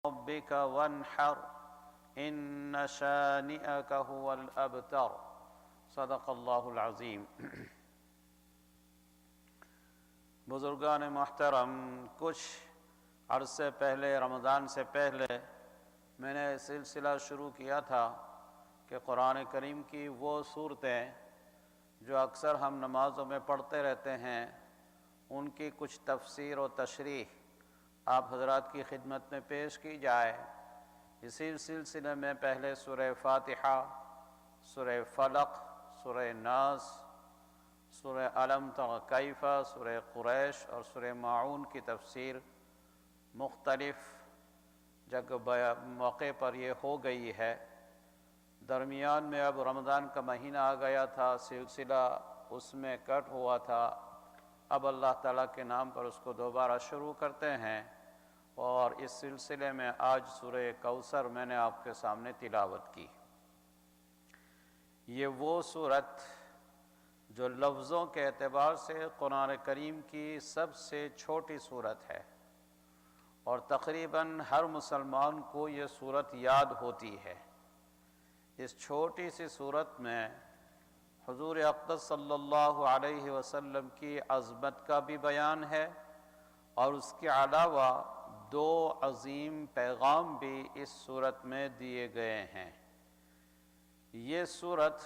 ربك وانحر ان شانئك هو الابتر صدق اللہ العظیم۔ بزرگان محترم، کچھ عرصے پہلے، رمضان سے پہلے میں نے سلسلہ شروع کیا تھا کہ قرآن کریم کی وہ صورتیں جو اکثر ہم نمازوں میں پڑھتے رہتے ہیں ان کی کچھ تفسیر و تشریح آپ حضرات کی خدمت میں پیش کی جائے۔ اسی سلسلے میں پہلے سورہ فاتحہ، سورہ فلق، سورہ ناس، سورہ علم تر کیف، سورہ قریش اور سورہ ماعون کی تفسیر مختلف جگہ موقع پر یہ ہو گئی ہے۔ درمیان میں اب رمضان کا مہینہ آ گیا تھا، سلسلہ اس میں کٹ ہوا تھا، اب اللہ تعالیٰ کے نام پر اس کو دوبارہ شروع کرتے ہیں، اور اس سلسلے میں آج سورہ کوثر میں نے آپ کے سامنے تلاوت کی۔ یہ وہ سورت جو لفظوں کے اعتبار سے قرآن کریم کی سب سے چھوٹی سورت ہے، اور تقریباً ہر مسلمان کو یہ سورت یاد ہوتی ہے۔ اس چھوٹی سی سورت میں حضور اقدس صلی اللہ علیہ وسلم کی عظمت کا بھی بیان ہے، اور اس کے علاوہ دو عظیم پیغام بھی اس سورت میں دیے گئے ہیں۔ یہ سورت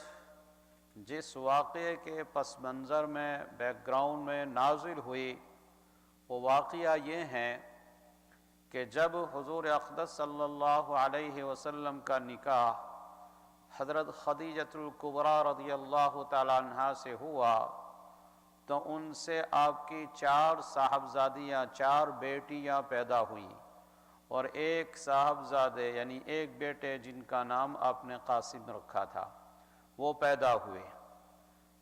جس واقعے کے پس منظر میں، بیک گراؤنڈ میں نازل ہوئی، وہ واقعہ یہ ہے کہ جب حضور اقدس صلی اللہ علیہ وسلم کا نکاح حضرت خدیجۃ الکبریٰ رضی اللہ تعالی عنہا سے ہوا تو ان سے آپ کی 4 صاحبزادیاں، 4 بیٹیاں پیدا ہوئیں، اور ایک صاحبزادے یعنی ایک بیٹے جن کا نام آپ نے قاسم رکھا تھا، وہ پیدا ہوئے۔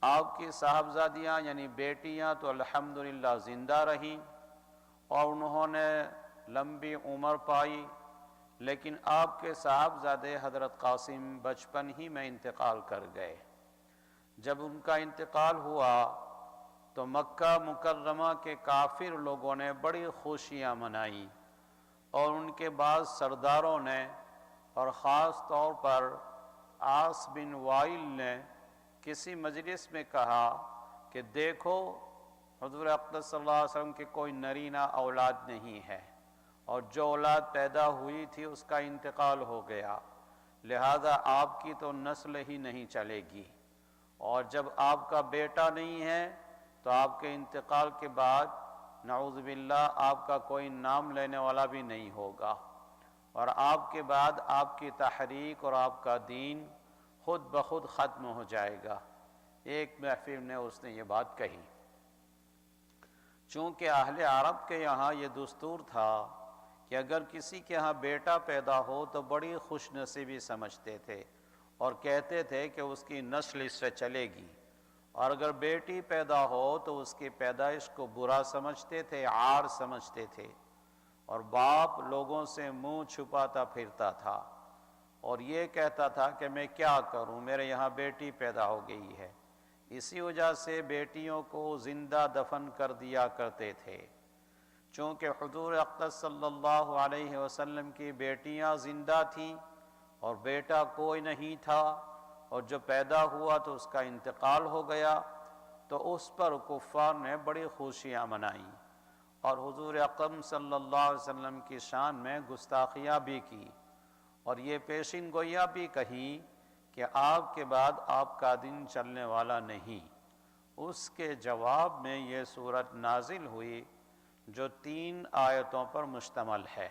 آپ کی صاحبزادیاں یعنی بیٹیاں تو الحمدللہ زندہ رہیں اور انہوں نے لمبی عمر پائی، لیکن آپ کے صاحبزادے حضرت قاسم بچپن ہی میں انتقال کر گئے۔ جب ان کا انتقال ہوا تو مکہ مکرمہ کے کافر لوگوں نے بڑی خوشیاں منائیں، اور ان کے بعض سرداروں نے، اور خاص طور پر عاص بن وائل نے کسی مجلس میں کہا کہ دیکھو حضور اقدس صلی اللہ علیہ وسلم کی کوئی نرینہ اولاد نہیں ہے، اور جو اولاد پیدا ہوئی تھی اس کا انتقال ہو گیا، لہذا آپ کی تو نسل ہی نہیں چلے گی، اور جب آپ کا بیٹا نہیں ہے تو آپ کے انتقال کے بعد نعوذ باللہ آپ کا کوئی نام لینے والا بھی نہیں ہوگا، اور آپ کے بعد آپ کی تحریک اور آپ کا دین خود بخود ختم ہو جائے گا۔ ایک محفل میں اس نے یہ بات کہی۔ چونکہ اہل عرب کے یہاں یہ دستور تھا کہ اگر کسی کے ہاں بیٹا پیدا ہو تو بڑی خوش نصیبی سمجھتے تھے، اور کہتے تھے کہ اس کی نسل اس سے چلے گی، اور اگر بیٹی پیدا ہو تو اس کی پیدائش کو برا سمجھتے تھے، عار سمجھتے تھے، اور باپ لوگوں سے منہ چھپاتا پھرتا تھا اور یہ کہتا تھا کہ میں کیا کروں، میرے یہاں بیٹی پیدا ہو گئی ہے۔ اسی وجہ سے بیٹیوں کو زندہ دفن کر دیا کرتے تھے۔ چونکہ حضور اقدس صلی اللہ علیہ وسلم کی بیٹیاں زندہ تھیں اور بیٹا کوئی نہیں تھا، اور جو پیدا ہوا تو اس کا انتقال ہو گیا، تو اس پر کفار نے بڑی خوشیاں منائیں، اور حضور اکرم صلی اللہ علیہ وسلم کی شان میں گستاخیاں بھی کی، اور یہ پیشین گوئیاں بھی کہیں کہ آپ کے بعد آپ کا دن چلنے والا نہیں۔ اس کے جواب میں یہ سورت نازل ہوئی جو 3 آیتوں پر مشتمل ہے۔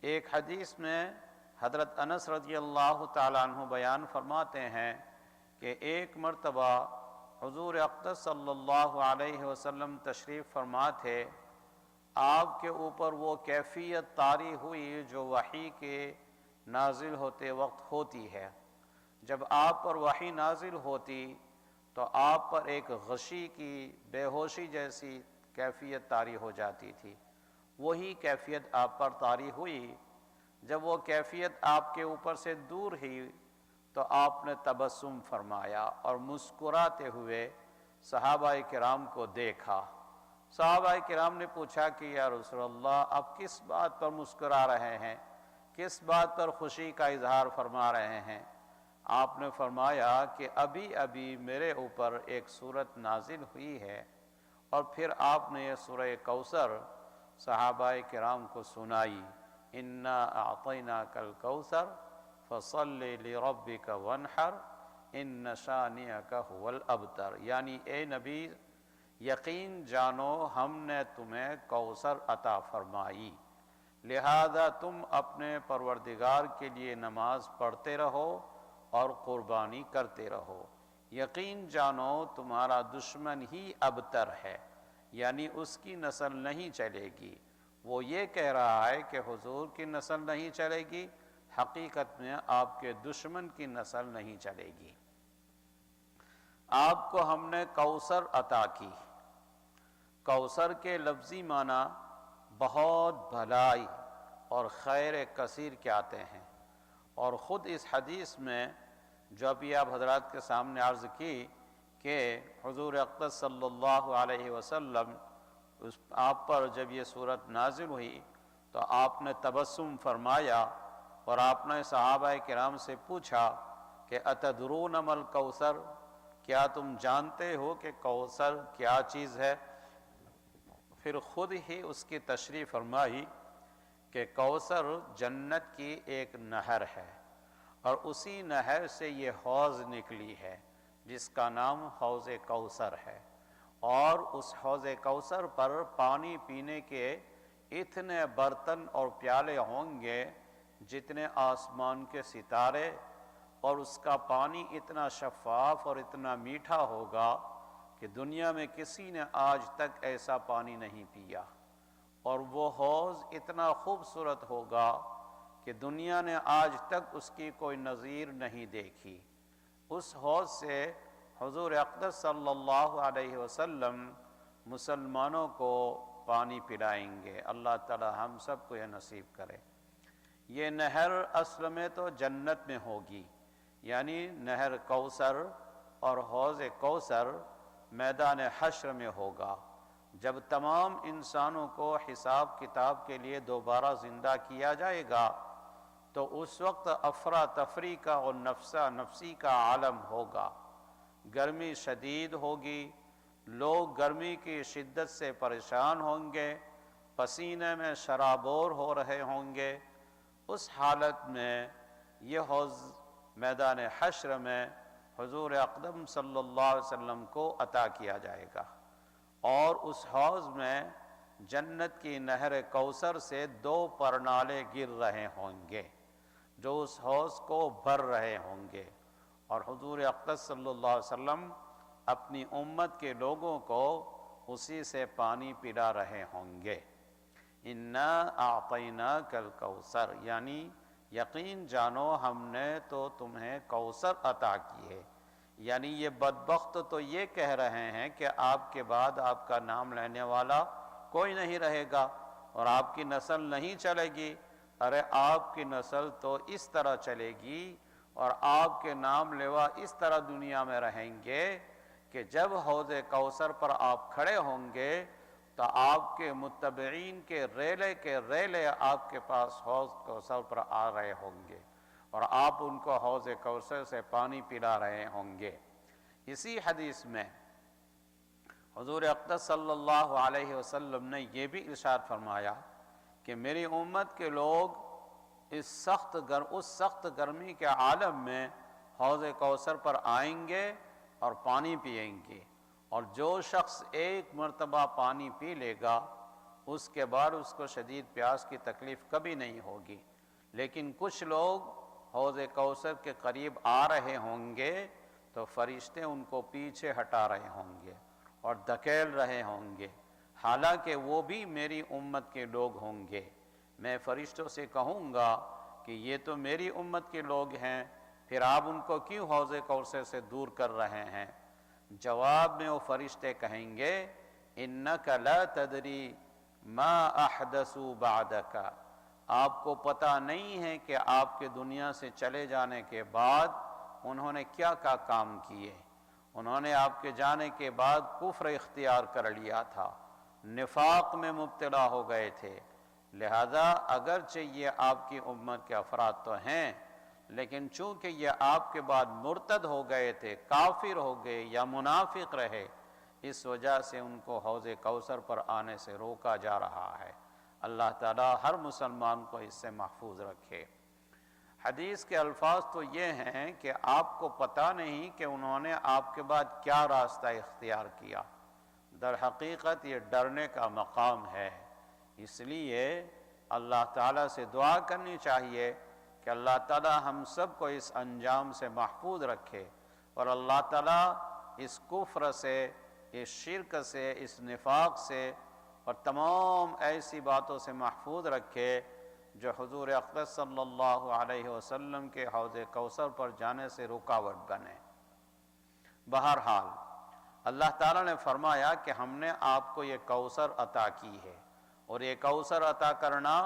ایک حدیث میں حضرت انس رضی اللہ تعالیٰ عنہ بیان فرماتے ہیں کہ ایک مرتبہ حضور اقدس صلی اللہ علیہ وسلم تشریف فرما تھے، آپ کے اوپر وہ کیفیت طاری ہوئی جو وحی کے نازل ہوتے وقت ہوتی ہے۔ جب آپ پر وحی نازل ہوتی تو آپ پر ایک غشی کی، بے ہوشی جیسی کیفیت طاری ہو جاتی تھی، وہی کیفیت آپ پر طاری ہوئی۔ جب وہ کیفیت آپ کے اوپر سے دور ہوئی تو آپ نے تبسم فرمایا اور مسکراتے ہوئے صحابہ کرام کو دیکھا۔ صحابہ کرام نے پوچھا کہ یا رسول اللہ آپ کس بات پر مسکرا رہے ہیں؟ کس بات پر خوشی کا اظہار فرما رہے ہیں؟ آپ نے فرمایا کہ ابھی ابھی میرے اوپر ایک سورت نازل ہوئی ہے، اور پھر آپ نے یہ سورہ کوثر صحابہ کرام کو سنائی، انا اعطیناک الکوثر فصل لربک وانحر ان شانئک هو الابتر، یعنی اے نبی یقین جانو ہم نے تمہیں کوثر عطا فرمائی، لہذا تم اپنے پروردگار کے لیے نماز پڑھتے رہو اور قربانی کرتے رہو، یقین جانو تمہارا دشمن ہی ابتر ہے، یعنی اس کی نسل نہیں چلے گی۔ وہ یہ کہہ رہا ہے کہ حضور کی نسل نہیں چلے گی، حقیقت میں آپ کے دشمن کی نسل نہیں چلے گی۔ آپ کو ہم نے کوثر عطا کی۔ کوثر کے لفظی معنی بہت بھلائی اور خیر کثیر کے آتے ہیں، اور خود اس حدیث میں جو ابھی آپ حضرات کے سامنے عرض کی کہ حضور اقدس صلی اللہ علیہ وسلم آپ پر جب یہ صورت نازل ہوئی تو آپ نے تبسم فرمایا، اور آپ نے صحابہ کرام سے پوچھا کہ اتدرون ما الکوثر، کیا تم جانتے ہو کہ کوثر کیا چیز ہے؟ پھر خود ہی اس کی تشریح فرمائی کہ کوثر جنت کی ایک نہر ہے، اور اسی نہر سے یہ حوض نکلی ہے جس کا نام حوض کوثر ہے، اور اس حوض کوثر پر پانی پینے کے اتنے برتن اور پیالے ہوں گے جتنے آسمان کے ستارے، اور اس کا پانی اتنا شفاف اور اتنا میٹھا ہوگا کہ دنیا میں کسی نے آج تک ایسا پانی نہیں پیا، اور وہ حوض اتنا خوبصورت ہوگا کہ دنیا نے آج تک اس کی کوئی نظیر نہیں دیکھی۔ اس حوض سے حضور اقدس صلی اللہ علیہ وسلم مسلمانوں کو پانی پلائیں گے۔ اللہ تعالی ہم سب کو یہ نصیب کرے۔ یہ نہر اصل میں تو جنت میں ہوگی، یعنی نہر کوثر اور حوض کوثر میدان حشر میں ہوگا، جب تمام انسانوں کو حساب کتاب کے لیے دوبارہ زندہ کیا جائے گا، تو اس وقت افراتفری کا اور نفسا نفسی کا عالم ہوگا، گرمی شدید ہوگی، لوگ گرمی کی شدت سے پریشان ہوں گے، پسینے میں شرابور ہو رہے ہوں گے۔ اس حالت میں یہ حوض میدان حشر میں حضور اقدم صلی اللہ علیہ وسلم کو عطا کیا جائے گا، اور اس حوض میں جنت کی نہر کوثر سے 2 پرنالے گر رہے ہوں گے جو اس حوض کو بھر رہے ہوں گے، اور حضور اقدس صلی اللہ علیہ وسلم اپنی امت کے لوگوں کو اسی سے پانی پلا رہے ہوں گے۔ انا اعطیناک الکوثر، یعنی یقین جانو ہم نے تو تمہیں کوثر عطا کی ہے، یعنی یہ بدبخت تو یہ کہہ رہے ہیں کہ آپ کے بعد آپ کا نام لینے والا کوئی نہیں رہے گا اور آپ کی نسل نہیں چلے گی۔ ارے آپ کی نسل تو اس طرح چلے گی اور آپ کے نام لیوا اس طرح دنیا میں رہیں گے کہ جب حوض کوثر پر آپ کھڑے ہوں گے تو آپ کے متبعین کے ریلے آپ کے پاس حوض کوثر پر آ رہے ہوں گے، اور آپ ان کو حوض کوثر سے پانی پلا رہے ہوں گے۔ اسی حدیث میں حضور اقدس صلی اللہ علیہ وسلم نے یہ بھی ارشاد فرمایا کہ میری امت کے لوگ اس سخت گرمی کے عالم میں حوض کوثر پر آئیں گے اور پانی پئیں گے، اور جو شخص ایک مرتبہ پانی پی لے گا اس کے بعد اس کو شدید پیاس کی تکلیف کبھی نہیں ہوگی، لیکن کچھ لوگ حوض کوثر کے قریب آ رہے ہوں گے تو فرشتے ان کو پیچھے ہٹا رہے ہوں گے اور دھکیل رہے ہوں گے، حالانکہ وہ بھی میری امت کے لوگ ہوں گے۔ میں فرشتوں سے کہوں گا کہ یہ تو میری امت کے لوگ ہیں، پھر آپ ان کو کیوں حوض کوثر سے دور کر رہے ہیں؟ جواب میں وہ فرشتے کہیں گے انک لا تدری ما احدثوا بعدک، آپ کو پتہ نہیں ہے کہ آپ کے دنیا سے چلے جانے کے بعد انہوں نے کیا کام کیے۔ انہوں نے آپ کے جانے کے بعد کفر اختیار کر لیا تھا، نفاق میں مبتلا ہو گئے تھے، لہذا اگرچہ یہ آپ کی امت کے افراد تو ہیں، لیکن چونکہ یہ آپ کے بعد مرتد ہو گئے تھے، کافر ہو گئے یا منافق رہے، اس وجہ سے ان کو حوض کوثر پر آنے سے روکا جا رہا ہے۔ اللہ تعالی ہر مسلمان کو اس سے محفوظ رکھے۔ حدیث کے الفاظ تو یہ ہیں کہ آپ کو پتہ نہیں کہ انہوں نے آپ کے بعد کیا راستہ اختیار کیا۔ در حقیقت یہ ڈرنے کا مقام ہے، اس لیے اللہ تعالیٰ سے دعا کرنی چاہیے کہ اللہ تعالیٰ ہم سب کو اس انجام سے محفوظ رکھے، اور اللہ تعالیٰ اس کفر سے، اس شرک سے، اس نفاق سے اور تمام ایسی باتوں سے محفوظ رکھے جو حضور اقدس صلی اللہ علیہ وسلم کے حوض کوثر پر جانے سے رکاوٹ بنے۔ بہرحال اللہ تعالیٰ نے فرمایا کہ ہم نے آپ کو یہ کوثر عطا کی ہے، اور یہ کوثر عطا کرنا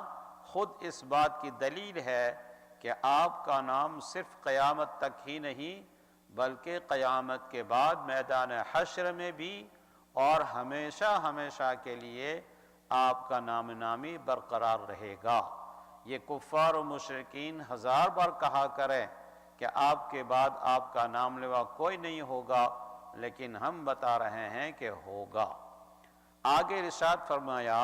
خود اس بات کی دلیل ہے کہ آپ کا نام صرف قیامت تک ہی نہیں بلکہ قیامت کے بعد میدان حشر میں بھی اور ہمیشہ ہمیشہ کے لیے آپ کا نام نامی برقرار رہے گا۔ یہ کفار و مشرکین ہزار بار کہا کریں کہ آپ کے بعد آپ کا نام لیوا کوئی نہیں ہوگا، لیکن ہم بتا رہے ہیں کہ ہوگا۔ آگے ارشاد فرمایا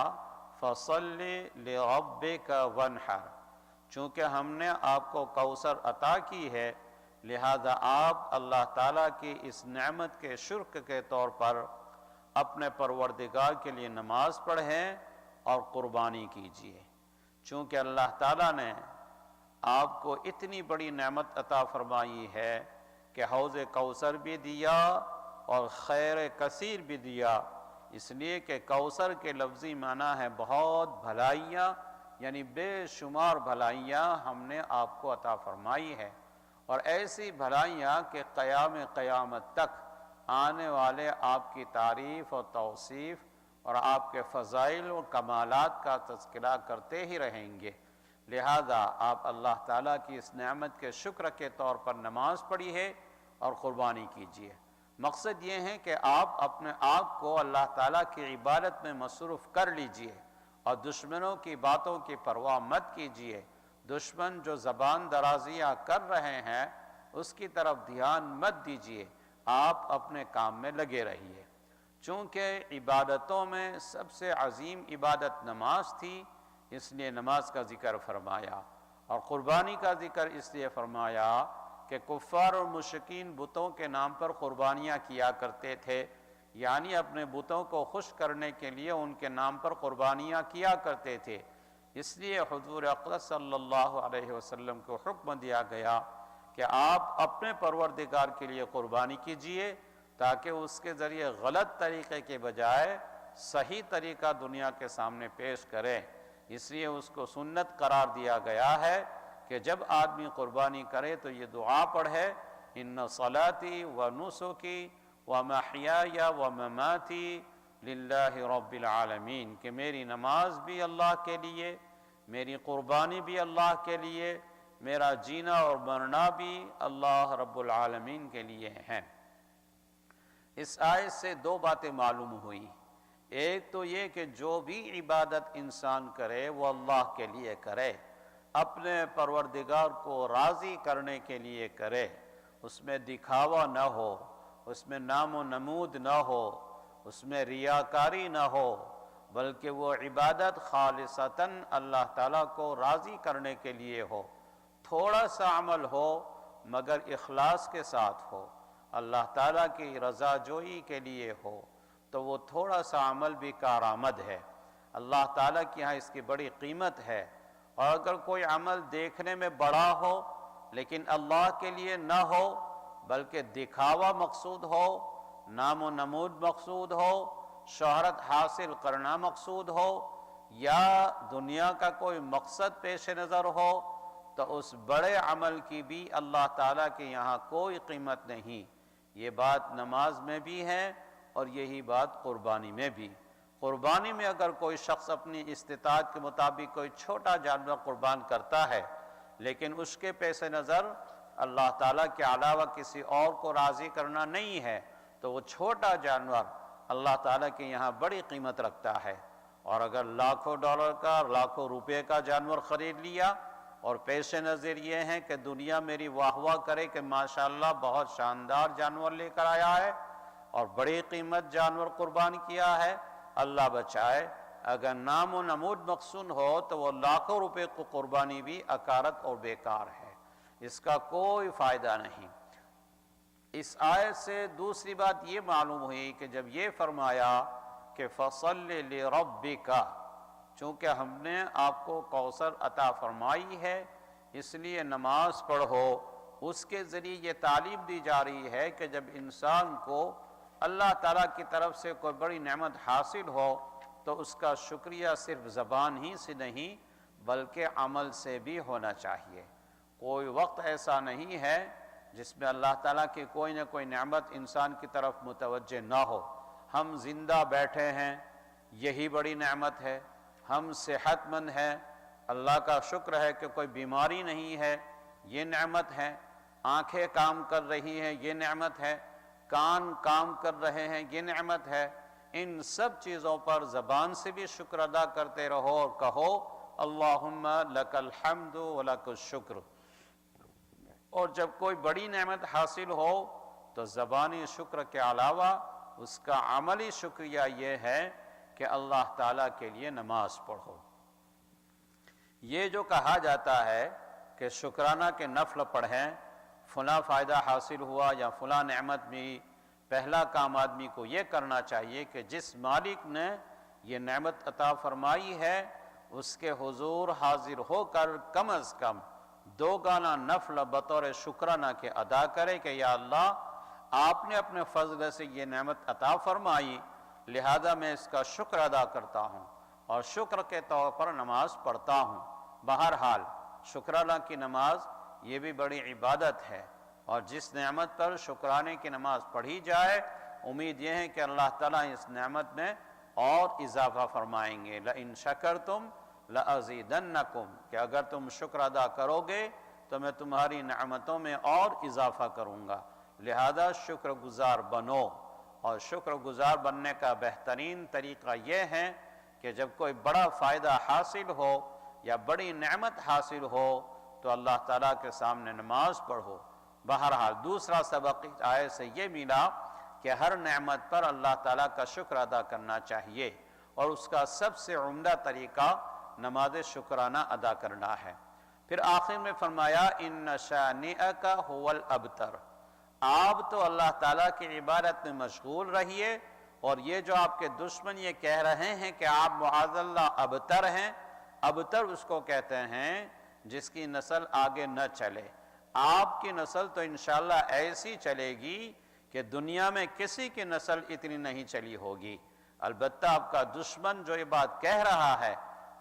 فَصَلِّ لِرَبِّكَ وَانْحَرْ، چونکہ ہم نے آپ کو کوثر عطا کی ہے لہذا آپ اللہ تعالیٰ کی اس نعمت کے شکر کے طور پر اپنے پروردگار کے لیے نماز پڑھیں اور قربانی کیجیے۔ چونکہ اللہ تعالیٰ نے آپ کو اتنی بڑی نعمت عطا فرمائی ہے کہ حوض کوثر بھی دیا اور خیر کثیر بھی دیا، اس لیے کہ کوثر کے لفظی معنی ہے بہت بھلائیاں، یعنی بے شمار بھلائیاں ہم نے آپ کو عطا فرمائی ہے، اور ایسی بھلائیاں کہ قیامت تک آنے والے آپ کی تعریف اور توصیف اور آپ کے فضائل و کمالات کا تذکرہ کرتے ہی رہیں گے۔ لہذا آپ اللہ تعالیٰ کی اس نعمت کے شکر کے طور پر نماز پڑھی ہے اور قربانی کیجیے۔ مقصد یہ ہے کہ آپ اپنے آپ کو اللہ تعالیٰ کی عبادت میں مصروف کر لیجئے اور دشمنوں کی باتوں کی پرواہ مت کیجیے۔ دشمن جو زبان درازیاں کر رہے ہیں اس کی طرف دھیان مت دیجیے، آپ اپنے کام میں لگے رہیے۔ چونکہ عبادتوں میں سب سے عظیم عبادت نماز تھی، اس لیے نماز کا ذکر فرمایا، اور قربانی کا ذکر اس لیے فرمایا کہ کفار اور مشرکین بتوں کے نام پر قربانیاں کیا کرتے تھے، یعنی اپنے بتوں کو خوش کرنے کے لیے ان کے نام پر قربانیاں کیا کرتے تھے۔ اس لیے حضور اقدس صلی اللہ علیہ وسلم کو حکم دیا گیا کہ آپ اپنے پروردگار کے لیے قربانی کیجئے تاکہ اس کے ذریعے غلط طریقے کے بجائے صحیح طریقہ دنیا کے سامنے پیش کریں۔ اس لیے اس کو سنت قرار دیا گیا ہے کہ جب آدمی قربانی کرے تو یہ دعا پڑھے ان صلاتی و نسکی و محیای و مماتی للہ رب العالمین، کہ میری نماز بھی اللہ کے لیے، میری قربانی بھی اللہ کے لیے، میرا جینا اور مرنا بھی اللہ رب العالمین کے لیے ہیں۔ اس آیت سے دو باتیں معلوم ہوئی۔ ایک تو یہ کہ جو بھی عبادت انسان کرے وہ اللہ کے لیے کرے، اپنے پروردگار کو راضی کرنے کے لیے کرے، اس میں دکھاوا نہ ہو، اس میں نام و نمود نہ ہو، اس میں ریاکاری نہ ہو، بلکہ وہ عبادت خالصتاً اللہ تعالیٰ کو راضی کرنے کے لیے ہو۔ تھوڑا سا عمل ہو مگر اخلاص کے ساتھ ہو، اللہ تعالیٰ کی رضا جوئی کے لیے ہو، تو وہ تھوڑا سا عمل بھی کارآمد ہے۔ اللہ تعالیٰ کی یہاں اس کی بڑی قیمت ہے، اور اگر کوئی عمل دیکھنے میں بڑا ہو لیکن اللہ کے لیے نہ ہو بلکہ دکھاوا مقصود ہو، نام و نمود مقصود ہو، شہرت حاصل کرنا مقصود ہو، یا دنیا کا کوئی مقصد پیش نظر ہو، تو اس بڑے عمل کی بھی اللہ تعالیٰ کے یہاں کوئی قیمت نہیں۔ یہ بات نماز میں بھی ہے اور یہی بات قربانی میں بھی۔ قربانی میں اگر کوئی شخص اپنی استطاعت کے مطابق کوئی چھوٹا جانور قربان کرتا ہے لیکن اس کے پیش نظر اللہ تعالیٰ کے علاوہ کسی اور کو راضی کرنا نہیں ہے، تو وہ چھوٹا جانور اللہ تعالیٰ کے یہاں بڑی قیمت رکھتا ہے۔ اور اگر لاکھوں ڈالر کا لاکھوں روپے کا جانور خرید لیا اور پیش نظر یہ ہیں کہ دنیا میری واہ واہ کرے کہ ماشاءاللہ بہت شاندار جانور لے کر آیا ہے اور بڑی قیمت جانور قربان کیا ہے، اللہ بچائے اگر نام و نمود مقصود ہو تو وہ لاکھوں روپے کو قربانی بھی اکارت اور بیکار ہے، اس کا کوئی فائدہ نہیں۔ اس آیت سے دوسری بات یہ معلوم ہوئی کہ جب یہ فرمایا کہ فَصَلِّ لِرَبِّكَ، چونکہ ہم نے آپ کو کوثر عطا فرمائی ہے اس لیے نماز پڑھو، اس کے ذریعے یہ تعلیم دی جا رہی ہے کہ جب انسان کو اللہ تعالیٰ کی طرف سے کوئی بڑی نعمت حاصل ہو تو اس کا شکریہ صرف زبان ہی سے نہیں بلکہ عمل سے بھی ہونا چاہیے۔ کوئی وقت ایسا نہیں ہے جس میں اللہ تعالیٰ کی کوئی نہ کوئی نعمت انسان کی طرف متوجہ نہ ہو۔ ہم زندہ بیٹھے ہیں، یہی بڑی نعمت ہے، ہم صحت مند ہیں، اللہ کا شکر ہے کہ کوئی بیماری نہیں ہے، یہ نعمت ہے، آنکھیں کام کر رہی ہیں، یہ نعمت ہے، کان کام کر رہے ہیں، یہ نعمت ہے۔ ان سب چیزوں پر زبان سے بھی شکر ادا کرتے رہو اور کہو اللہم لک الحمد ولک الشکر۔ اور جب کوئی بڑی نعمت حاصل ہو تو زبانی شکر کے علاوہ اس کا عملی شکریہ یہ ہے کہ اللہ تعالیٰ کے لیے نماز پڑھو۔ یہ جو کہا جاتا ہے کہ شکرانہ کے نفل پڑھیں، فلاں فائدہ حاصل ہوا یا فلاں نعمت بھی، پہلا کام آدمی کو یہ کرنا چاہیے کہ جس مالک نے یہ نعمت عطا فرمائی ہے اس کے حضور حاضر ہو کر کم از کم دو گانا نفل بطور شکرانہ کے ادا کرے کہ یا اللہ آپ نے اپنے فضل سے یہ نعمت عطا فرمائی، لہذا میں اس کا شکر ادا کرتا ہوں اور شکر کے طور پر نماز پڑھتا ہوں۔ بہرحال شکرانہ کی نماز یہ بھی بڑی عبادت ہے، اور جس نعمت پر شکرانے کی نماز پڑھی جائے امید یہ ہے کہ اللہ تعالیٰ اس نعمت میں اور اضافہ فرمائیں گے۔ لَإِن شَكَرْتُمْ لَأَزِيدَنَّكُمْ، کہ اگر تم شکر ادا کرو گے تو میں تمہاری نعمتوں میں اور اضافہ کروں گا، لہذا شکر گزار بنو۔ اور شکر گزار بننے کا بہترین طریقہ یہ ہے کہ جب کوئی بڑا فائدہ حاصل ہو یا بڑی نعمت حاصل ہو تو اللہ تعالیٰ کے سامنے نماز پڑھو۔ بہرحال دوسرا سبق اس آیت سے یہ ملا کہ ہر نعمت پر اللہ تعالیٰ کا شکر ادا کرنا چاہیے، اور اس کا سب سے عمدہ طریقہ نماز شکرانہ ادا کرنا ہے۔ پھر آخر میں فرمایا ان شانئک هو الابتر، آپ تو اللہ تعالیٰ کی عبادت میں مشغول رہیے، اور یہ جو آپ کے دشمن یہ کہہ رہے ہیں کہ آپ معاذ اللہ ابتر ہیں، ابتر اس کو کہتے ہیں جس کی نسل آگے نہ چلے۔ آپ کی نسل تو انشاءاللہ ایسی چلے گی کہ دنیا میں کسی کی نسل اتنی نہیں چلی ہوگی، البتہ آپ کا دشمن جو یہ بات کہہ رہا ہے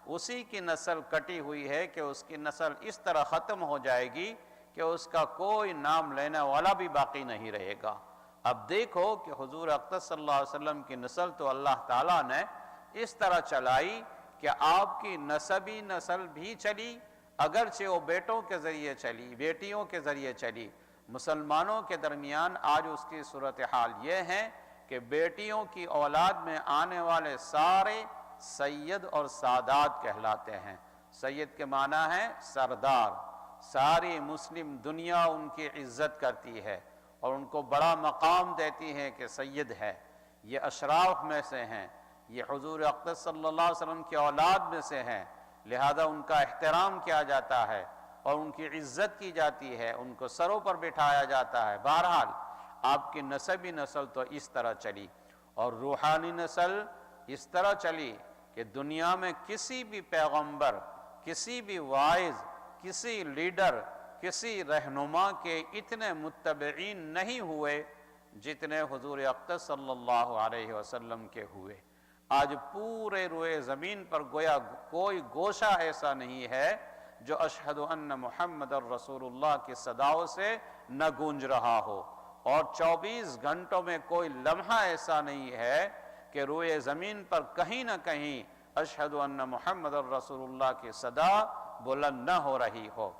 اسی کی نسل کٹی ہوئی ہے کہ اس کی نسل اس طرح ختم ہو جائے گی کہ اس کا کوئی نام لینے والا بھی باقی نہیں رہے گا۔ اب دیکھو کہ حضور اقدس صلی اللہ علیہ وسلم کی نسل تو اللہ تعالیٰ نے اس طرح چلائی کہ آپ کی نسبی نسل بھی چلی، اگرچہ وہ بیٹوں کے ذریعے چلی، بیٹیوں کے ذریعے چلی۔ مسلمانوں کے درمیان آج اس کی صورتحال یہ ہے کہ بیٹیوں کی اولاد میں آنے والے سارے سید اور سادات کہلاتے ہیں۔ سید کے معنی ہے سردار، ساری مسلم دنیا ان کی عزت کرتی ہے اور ان کو بڑا مقام دیتی ہے کہ سید ہے، یہ اشراف میں سے ہیں، یہ حضور اقدس صلی اللہ علیہ وسلم کی اولاد میں سے ہیں، لہذا ان کا احترام کیا جاتا ہے اور ان کی عزت کی جاتی ہے، ان کو سروں پر بٹھایا جاتا ہے۔ بہرحال آپ کی نسبی نسل تو اس طرح چلی، اور روحانی نسل اس طرح چلی کہ دنیا میں کسی بھی پیغمبر، کسی بھی واعظ، کسی لیڈر، کسی رہنما کے اتنے متبعین نہیں ہوئے جتنے حضور اقدس صلی اللہ علیہ وسلم کے ہوئے۔ آج پورے روئے زمین پر گویا کوئی گوشہ ایسا نہیں ہے جو اشہد ان محمد الرسول اللہ کی صداؤں سے نہ گونج رہا ہو، اور 24 گھنٹوں میں کوئی لمحہ ایسا نہیں ہے کہ روئے زمین پر کہیں نہ کہیں اشہد ان محمد الرسول اللہ کی صدا بلند نہ ہو رہی ہو۔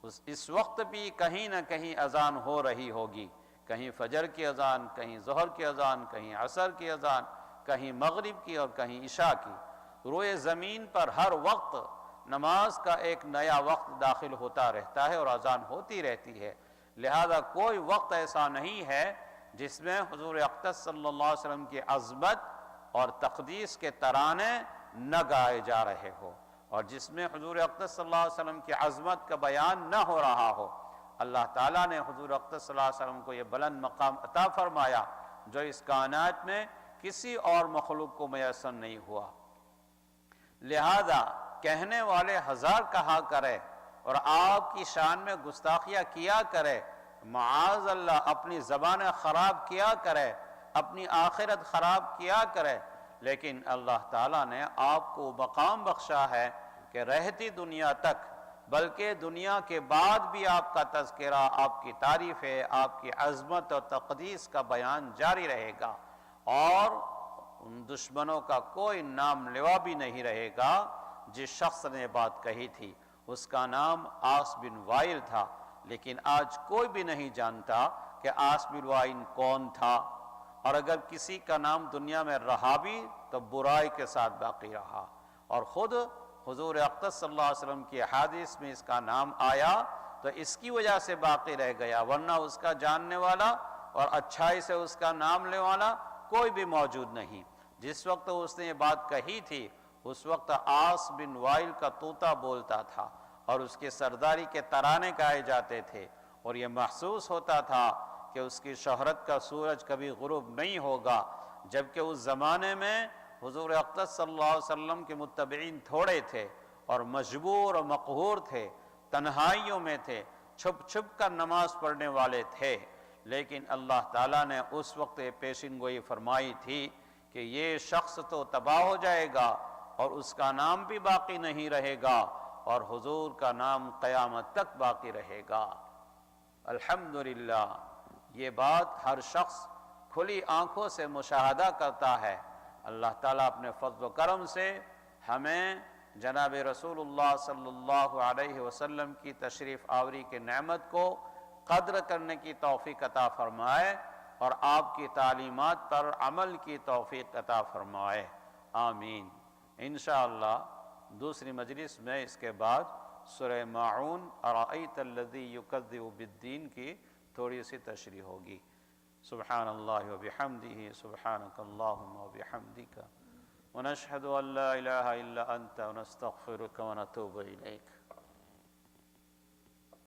اس وقت بھی کہیں نہ کہیں اذان ہو رہی ہوگی، کہیں فجر کی اذان، کہیں ظہر کی اذان، کہیں عصر کی اذان، کہیں مغرب کی اور کہیں عشاء کی۔ روئے زمین پر ہر وقت نماز کا ایک نیا وقت داخل ہوتا رہتا ہے اور اذان ہوتی رہتی ہے، لہذا کوئی وقت ایسا نہیں ہے جس میں حضور اقدس صلی اللہ علیہ وسلم کی عظمت اور تقدیس کے ترانے نہ گائے جا رہے ہو، اور جس میں حضور اقدس صلی اللہ علیہ وسلم کی عظمت کا بیان نہ ہو رہا ہو۔ اللہ تعالیٰ نے حضور اقدس صلی اللہ علیہ وسلم کو یہ بلند مقام عطا فرمایا جو اس کائنات میں کسی اور مخلوق کو میسر نہیں ہوا، لہذا کہنے والے ہزار کہا کرے اور آپ کی شان میں گستاخیاں کیا کرے، معاذ اللہ اپنی زبان خراب کیا کرے، اپنی آخرت خراب کیا کرے، لیکن اللہ تعالیٰ نے آپ کو مقام بخشا ہے کہ رہتی دنیا تک بلکہ دنیا کے بعد بھی آپ کا تذکرہ، آپ کی تعریفیں، آپ کی عظمت اور تقدیس کا بیان جاری رہے گا، اور ان دشمنوں کا کوئی نام لوا بھی نہیں رہے گا۔ جس شخص نے بات کہی تھی اس کا نام عاص بن وائل تھا، لیکن آج کوئی بھی نہیں جانتا کہ عاص بن وائل کون تھا، اور اگر کسی کا نام دنیا میں رہا بھی تو برائی کے ساتھ باقی رہا، اور خود حضور اقدس صلی اللہ علیہ وسلم کی احادیث میں اس کا نام آیا تو اس کی وجہ سے باقی رہ گیا، ورنہ اس کا جاننے والا اور اچھائی سے اس کا نام لینے والا کوئی بھی موجود نہیں۔ جس وقت اس نے یہ بات کہی تھی اس وقت عاص بن وائل کا طوطا بولتا تھا اور اس کے سرداری کے ترانے گائے جاتے تھے، اور یہ محسوس ہوتا تھا کہ اس کی شہرت کا سورج کبھی غروب نہیں ہوگا، جبکہ اس زمانے میں حضور اقدس صلی اللہ علیہ وسلم کے متبعین تھوڑے تھے اور مجبور اور مقہور تھے، تنہائیوں میں تھے، چھپ چھپ کر نماز پڑھنے والے تھے، لیکن اللہ تعالیٰ نے اس وقت یہ پیشین گوئی فرمائی تھی کہ یہ شخص تو تباہ ہو جائے گا اور اس کا نام بھی باقی نہیں رہے گا، اور حضور کا نام قیامت تک باقی رہے گا۔ الحمدللہ یہ بات ہر شخص کھلی آنکھوں سے مشاہدہ کرتا ہے۔ اللہ تعالیٰ اپنے فضل و کرم سے ہمیں جناب رسول اللہ صلی اللہ علیہ وسلم کی تشریف آوری کی نعمت کو قدر کرنے کی توفیق عطا فرمائے اور آپ کی تعلیمات پر عمل کی توفیق عطا فرمائے، آمین۔ انشاءاللہ دوسری مجلس میں اس کے بعد سورہ ماعون ارأیت الذی یکذب بالدین کی تھوڑی سی تشریح ہوگی۔ سبحان اللہ وبحمدہ، سبحانک اللہم وبحمدک، ونشہد ان لا الہ الا انت ونستغفرک ونتوب الیک۔